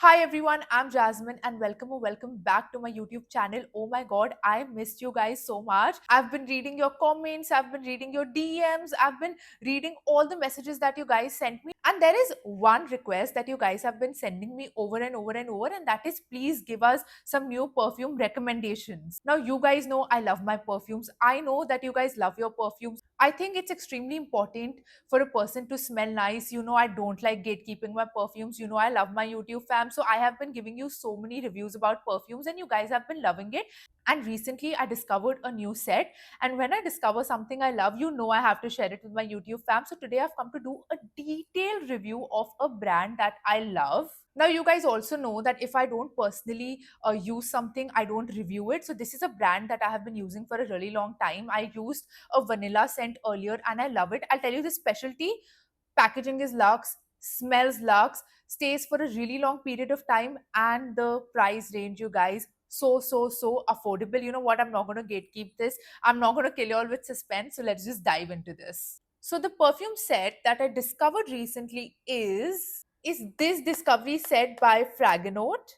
Hi everyone, I'm Jasmine and welcome or welcome back to my YouTube channel. Oh my god, I missed you guys so much. I've been reading your comments, I've been reading your DMs, I've been reading all the messages that you guys sent me. And there is one request that you guys have been sending me over and over and over, and that is please give us some new perfume recommendations. Now, you guys know I love my perfumes. I know that you guys love your perfumes. I think it's extremely important for a person to smell nice. You know, I don't like gatekeeping my perfumes. You know, I love my YouTube fam. So I have been giving you so many reviews about perfumes and you guys have been loving it. And recently I discovered a new set. And when I discover something I love, you know, I have to share it with my YouTube fam. So today I've come to do a detailed review of a brand that I love. Now, you guys also know that if I don't personally use something, I don't review it. So, this is a brand that I have been using for a really long time. I used a vanilla scent earlier and I love it. I'll tell you the specialty: packaging is luxe, smells luxe, stays for a really long period of time, and the price range, you guys, so affordable. You know what? I'm not going to gatekeep this. I'm not going to kill you all with suspense. So, let's just dive into this. So, the perfume set that I discovered recently is this discovery set by Fragonaut.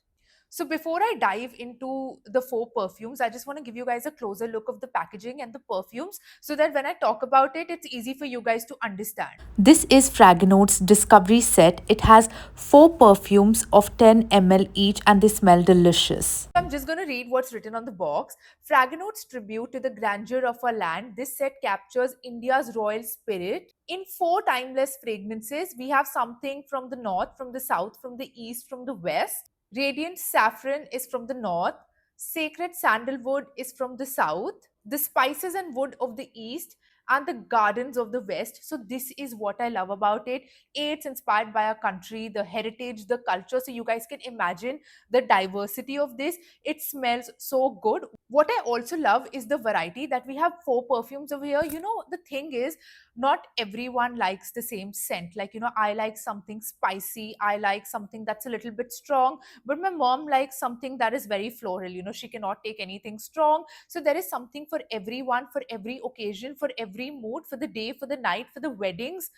So before I dive into the four perfumes, I just want to give you guys a closer look of the packaging and the perfumes so that when I talk about it, it's easy for you guys to understand. This is Fragonaut's Discovery Set. It has four perfumes of 10 ml each and they smell delicious. I'm just going to read what's written on the box. Fragonaut's tribute to the grandeur of our land. This set captures India's royal spirit in four timeless fragrances. We have something from the north, from the south, from the east, from the west. Radiant saffron is from the north. Sacred sandalwood is from the south. The spices and wood of the east and the gardens of the west. So this is what I love about it. It's inspired by our country, the heritage, the culture. So you guys can imagine the diversity of this. It smells so good. What I also love is the variety that we have four perfumes over here. You know, the thing is, not everyone likes the same scent. Like, you know, I like something spicy, I like something that's a little bit strong, but my mom likes something that is very floral. You know, she cannot take anything strong. So there is something for everyone, for every occasion, for every mood, for the day, for the night, for the weddings,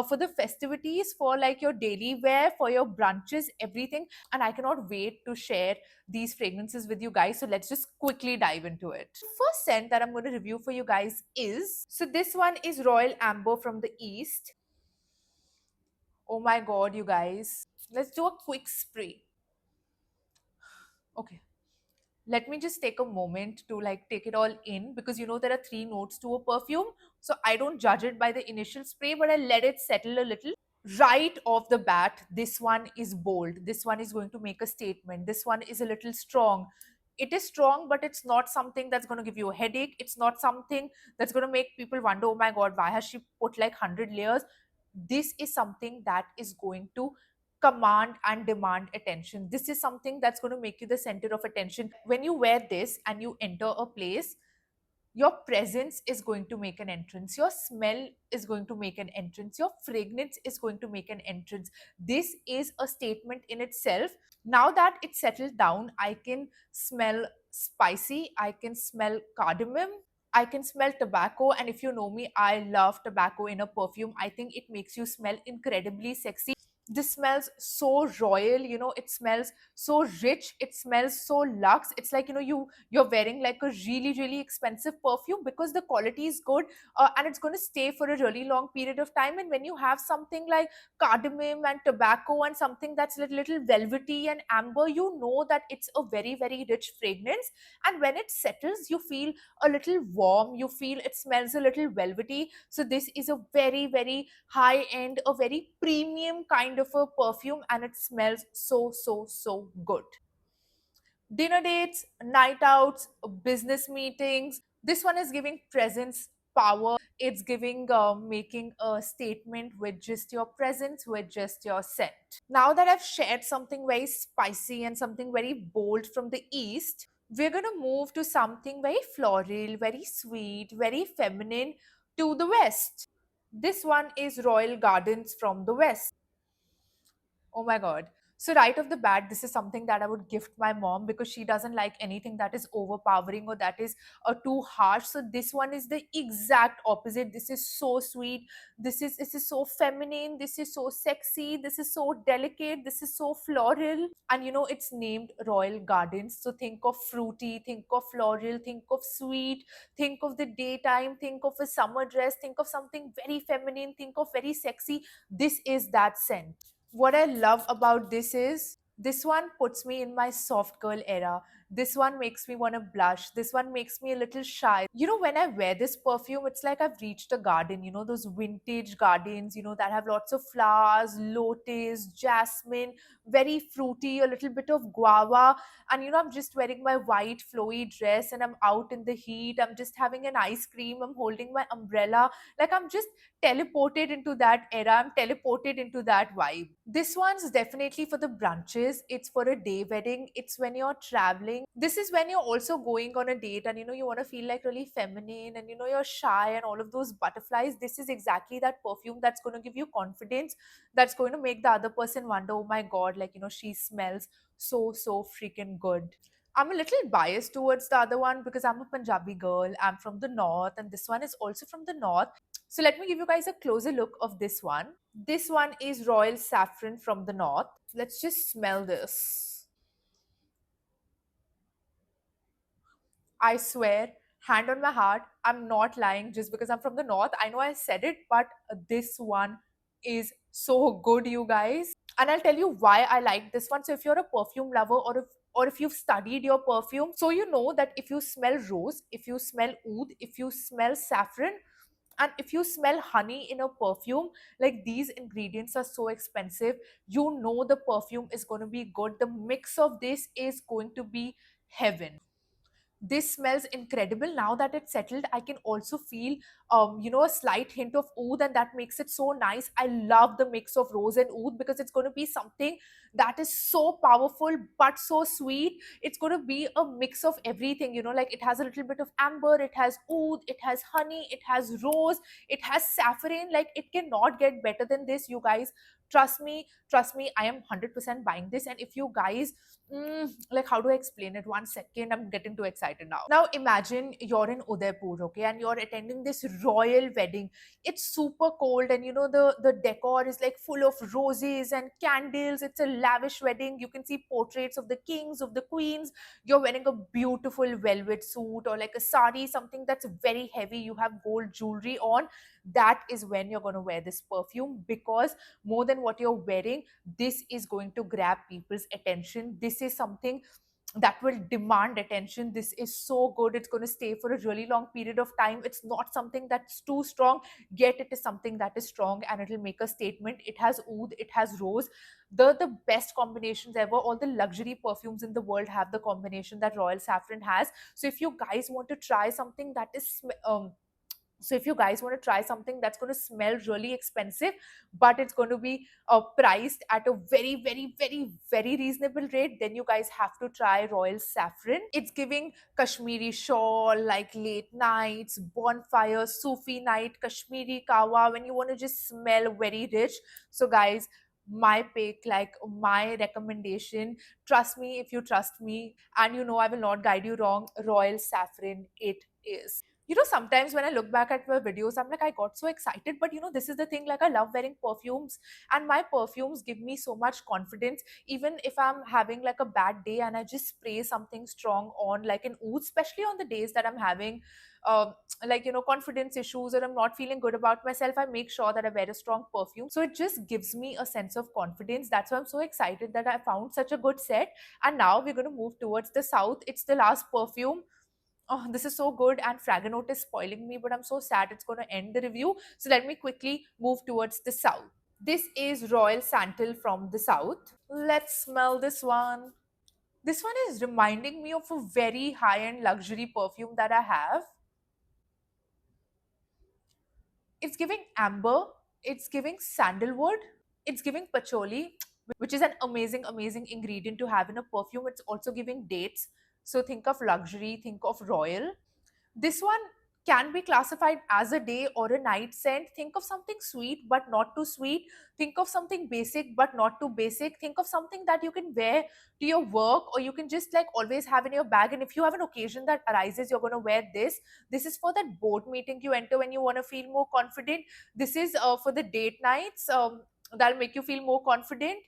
for the festivities, for like your daily wear, for your brunches, everything. And I cannot wait to share these fragrances with you guys. So let's just quickly dive into it. First scent that I'm going to review for you guys is, so this one is Royal Amber from the East. Oh my god, you guys. Let's do a quick spray. Okay. Let me just take a moment to like take it all in, because you know there are three notes to a perfume. So I don't judge it by the initial spray, but I let it settle a little. Right off the bat, this one is bold. This one is going to make a statement. This one is a little strong. It is strong, but it's not something that's going to give you a headache. It's not something that's going to make people wonder, oh my god, why has she put like 100 layers? This is something that is going to command and demand attention. This is something that's going to make you the center of attention. When you wear this and you enter a place, your presence is going to make an entrance, your smell is going to make an entrance, your fragrance is going to make an entrance. This is a statement in itself. Now that it's settled down, I can smell spicy, I can smell cardamom, I can smell tobacco. And if you know me, I love tobacco in a perfume. I think it makes you smell incredibly sexy. This smells so royal. You know, it smells so rich, it smells so luxe. It's like, you know, you're wearing like a really expensive perfume because the quality is good, and it's going to stay for a really long period of time. And when you have something like cardamom and tobacco and something that's little velvety and amber, you know that it's a very rich fragrance. And when it settles, you feel a little warm, you feel it smells a little velvety. So this is a very high end, a very premium kind of a perfume, and it smells so good. Dinner dates, night outs, business meetings. This one is giving presence, power. It's giving making a statement with just your presence, with just your scent. Now that I've shared something very spicy and something very bold from the east, we're going to move to something very floral, very sweet, very feminine to the west. This one is Royal Gardens from the west. Oh my god. So right off the bat, this is something that I would gift my mom because she doesn't like anything that is overpowering or that is too harsh. So this one is the exact opposite. This is so sweet. This is so feminine. This is so sexy. This is so delicate. This is so floral. And it's named Royal Gardens. So think of fruity, think of floral, think of sweet, think of the daytime, think of a summer dress, think of something very feminine, think of very sexy. This is that scent. What I love about this is this one puts me in my soft girl era. This one makes me want to blush. This one makes me a little shy. When I wear this perfume, it's like I've reached a garden, those vintage gardens, that have lots of flowers, lotus, jasmine, very fruity, a little bit of guava. And, I'm just wearing my white flowy dress and I'm out in the heat. I'm just having an ice cream. I'm holding my umbrella. Like I'm just teleported into that era. I'm teleported into that vibe. This one's definitely for the brunches. It's for a day wedding. It's when you're traveling. This is when you're also going on a date and you want to feel like really feminine and you're shy and all of those butterflies. This is exactly that perfume that's going to give you confidence, that's going to make the other person wonder, oh my god, like she smells so freaking good. I'm a little biased towards the other one because I'm a Punjabi girl. I'm from the north, and this one is also from the north. So let me give you guys a closer look of this one. This one is Royal Saffron from the north. Let's just smell this. I swear, hand on my heart, I'm not lying just because I'm from the north. I know I said it, but this one is so good, you guys. And I'll tell you why I like this one. So if you're a perfume lover, or if you've studied your perfume, so you know that if you smell rose, if you smell oud, if you smell saffron, and if you smell honey in a perfume, like these ingredients are so expensive, the perfume is going to be good. The mix of this is going to be heaven. This smells incredible. Now that it's settled, I can also feel a slight hint of oud, and that makes it so nice. I love the mix of rose and oud because it's going to be something that is so powerful but so sweet. It's going to be a mix of everything, like it has a little bit of amber, it has oud, it has honey, it has rose, it has saffron. Like it cannot get better than this, you guys. Trust me, I am 100% buying this. And if you guys, like how do I explain it? One second, I'm getting too excited now. Now imagine you're in Udaipur, okay, and you're attending this royal wedding. It's super cold, and the decor is like full of roses and candles. It's a lavish wedding. You can see portraits of the kings, of the queens. You're wearing a beautiful velvet suit or like a sari, something that's very heavy. You have gold jewelry on. That is when you're going to wear this perfume, because more than what you're wearing, this is going to grab people's attention. This is something that will demand attention. This is so good. It's going to stay for a really long period of time. It's not something that's too strong, yet it is something that is strong and it'll make a statement. It has oud, it has rose, the best combinations ever. All the luxury perfumes in the world have the combination that Royal Saffron has. So if you guys want to try something that is so if you guys want to try something that's going to smell really expensive, but it's going to be priced at a very reasonable rate, then you guys have to try Royal Saffron. It's giving Kashmiri shawl, like late nights, bonfire, Sufi night, Kashmiri kawa, when you want to just smell very rich. So guys, my pick, like my recommendation, trust me if you trust me, and I will not guide you wrong, Royal Saffron it is. Sometimes when I look back at my videos, I'm like, I got so excited. But this is the thing, like I love wearing perfumes, and my perfumes give me so much confidence. Even if I'm having like a bad day and I just spray something strong on, like an oud, especially on the days that I'm having like confidence issues, or I'm not feeling good about myself, I make sure that I wear a strong perfume. So it just gives me a sense of confidence. That's why I'm so excited that I found such a good set. And now we're going to move towards the south. It's the last perfume. Oh, this is so good, and Fragonote is spoiling me, but I'm so sad it's going to end the review. So let me quickly move towards the south. This is Royal Santal from the south. Let's smell this one. This one is reminding me of a very high-end luxury perfume that I have. It's giving amber, it's giving sandalwood, it's giving patchouli, which is an amazing ingredient to have in a perfume. It's also giving dates. So think of luxury, think of royal. This one, can be classified as a day or a night scent. Think of something sweet but not too sweet. Think of something basic but not too basic. Think of something that you can wear to your work, or you can just like always have in your bag. And if you have an occasion that arises, you're going to wear this. This is for that board meeting you enter when you want to feel more confident. This is for the date nights, that'll make you feel more confident.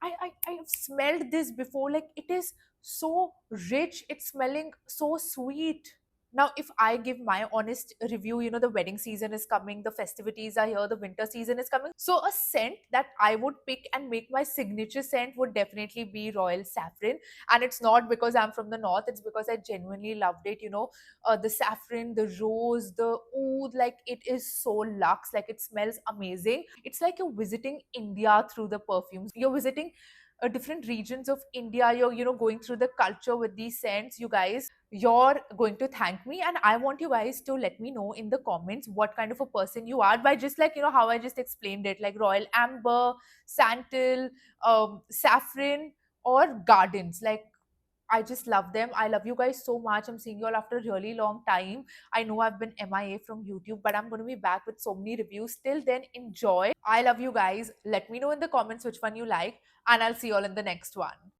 I have smelled this before. Like, it is so rich. It's smelling so sweet. Now, if I give my honest review, the wedding season is coming, the festivities are here, the winter season is coming. So, a scent that I would pick and make my signature scent would definitely be Royal Saffron. And it's not because I'm from the north, it's because I genuinely loved it. The saffron, the rose, the oud, like, it is so luxe. Like, it smells amazing. It's like you're visiting India through the perfumes. You're visiting different regions of India. You're, going through the culture with these scents, you guys. You're going to thank me, and I want you guys to let me know in the comments what kind of a person you are, by just like, how I just explained it, like Royal Amber, Santal, Saffron, or Gardens. Like, I just love them. I love you guys so much. I'm seeing you all after a really long time. I know I've been MIA from YouTube, but I'm going to be back with so many reviews. Till then, enjoy. I love you guys. Let me know in the comments which one you like, and I'll see you all in the next one.